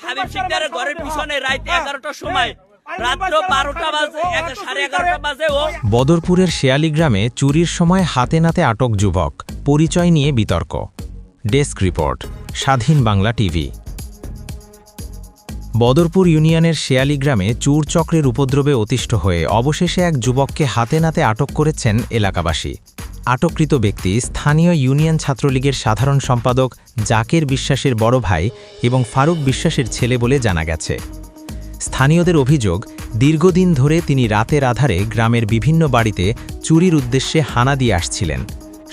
হাবিব শিকদারের ঘরের পিছনে রাত 11টার সময় রাত্র 12টা বাজে 11:30 বাজে ও বদরপুরের শেয়ালি গ্রামে চুরির সময় হাতে নাতে আটক যুবক, পরিচয় নিয়ে বিতর্ক। ডেস্ক রিপোর্ট, স্বাধীন বাংলা টিভি। বদরপুর ইউনিয়নের শেয়ালি গ্রামে চুর চক্রের উপদ্রবে অতিষ্ঠ হয়ে অবশেষে এক যুবককে হাতে নাতে আটক করেছেন এলাকাবাসী। আটককৃত ব্যক্তি স্থানীয় ইউনিয়ন ছাত্রলীগের সাধারণ সম্পাদক জাকের বিশ্বাসের বড় ভাই এবং ফারুক বিশ্বাসের ছেলে বলে জানা গেছে। স্থানীয়দের অভিযোগ, দীর্ঘদিন ধরে তিনি রাতের আধারে গ্রামের বিভিন্ন বাড়িতে চুরির উদ্দেশ্যে হানা দিয়ে আসছিলেন।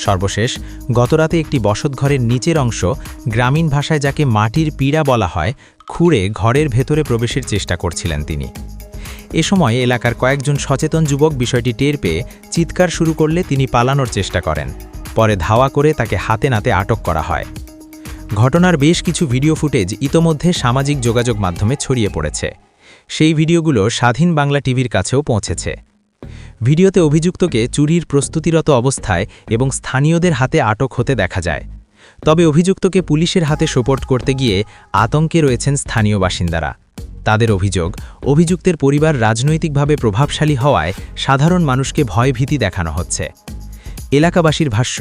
সর্বশেষ গতরাতে একটি বসতঘরের নিচের অংশ, গ্রামীণ ভাষায় যাকে মাটির পিঁড়া বলা হয়, খুঁড়ে ঘরের ভেতরে প্রবেশের চেষ্টা করছিলেন তিনি। এ সময় এলাকার কয়েকজন সচেতন যুবক বিষয়টি টের পেয়ে চিৎকার শুরু করলে তিনি পালানোর চেষ্টা করেন। পরে ধাওয়া করে তাকে হাতে নাতে আটক করা হয়। ঘটনার বেশ কিছু ভিডিও ফুটেজ ইতোমধ্যে সামাজিক যোগাযোগ মাধ্যমে ছড়িয়ে পড়েছে। সেই ভিডিওগুলো স্বাধীন বাংলা টিভির কাছেও পৌঁছেছে। ভিডিওতে অভিযুক্তকে চুরির প্রস্তুতিরত অবস্থায় এবং স্থানীয়দের হাতে আটক হতে দেখা যায়। তবে অভিযুক্তকে পুলিশের হাতে সোপর্দ করতে গিয়ে আতঙ্কে রয়েছেন স্থানীয় বাসিন্দারা। তাদের অভিযোগ, অভিযুক্তের পরিবার রাজনৈতিকভাবে প্রভাবশালী হওয়ায় সাধারণ মানুষকে ভয়ভীতি দেখানো হচ্ছে। এলাকাবাসীর ভাষ্য,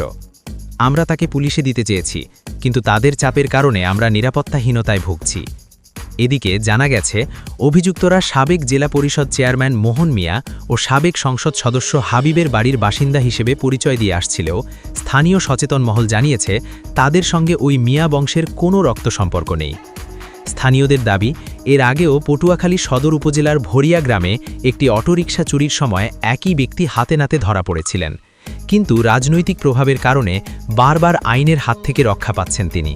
আমরা তাকে পুলিশে দিতে চেয়েছি, কিন্তু তাদের চাপের কারণে আমরা নিরাপত্তাহীনতায় ভুগছি। এদিকে জানা গেছে, অভিযুক্তরা সাবেক জেলা পরিষদ চেয়ারম্যান মোহন মিয়া ও সাবেক সংসদ সদস্য হাবিবের বাড়ির বাসিন্দা হিসেবে পরিচয় দিয়ে আসছিলেও স্থানীয় সচেতন মহল জানিয়েছে তাদের সঙ্গে ওই মিয়া বংশের কোনো রক্ত সম্পর্ক নেই। স্থানীয়দের দাবি, এর আগেও পটুয়াখালী সদর উপজেলার ভরিয়া গ্রামে একটি অটোরিকশা চুরির সময় একই ব্যক্তি হাতে নাতে ধরা পড়েছিলেন, কিন্তু রাজনৈতিক প্রভাবের কারণে বারবার আইনের হাত থেকে রক্ষা পাচ্ছেন তিনি।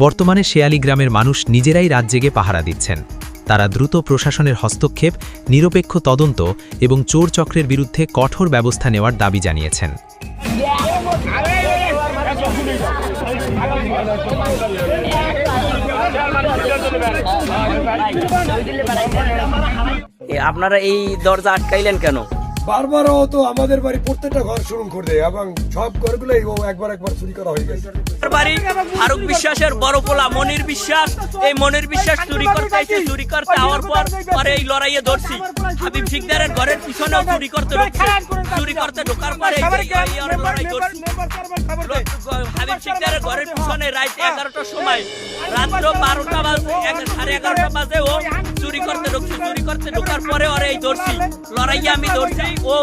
বর্তমানে শেয়ালি গ্রামের মানুষ নিজেরাই রাত জেগে পাহারা দিচ্ছেন। তারা দ্রুত প্রশাসনের হস্তক্ষেপ, নিরপেক্ষ তদন্ত এবং চোর চক্রের বিরুদ্ধে কঠোর ব্যবস্থা নেওয়ার দাবি জানিয়েছেন। আপনারা এই দরজা আটকাইলেন কেন? বারবার ও তো আমাদের বাড়ি প্রত্যেকটা ঘর শুরু করে দেয় এবং সব ঘরগুলোই ও একবার চুরি করা হয়ে গেছে। বাড়ি ফারুক বিশ্বাসের বড় পোলা মনির বিশ্বাস, এই মনির বিশ্বাস চুরি করতে আইছে। চুরি করতে আওয়ার পরে এই লড়াইয়ে ধরছি। হাবিব শিকদারের ঘরের পিছনেও চুরি করতে ঢুকছে। চুরি করতে ঢোকার পরে লড়াই ধরছি। হাবিব শিকদারের ঘরের পিছনে রাত 11টার সময় রাত্র 12টা বাজে 11:30 বাজে ও চুরি করতে ঢুকছে। চুরি করতে ঢোকার পরে ওরে এই ধরছি, লড়াইয়ে আমি ধরছি। ও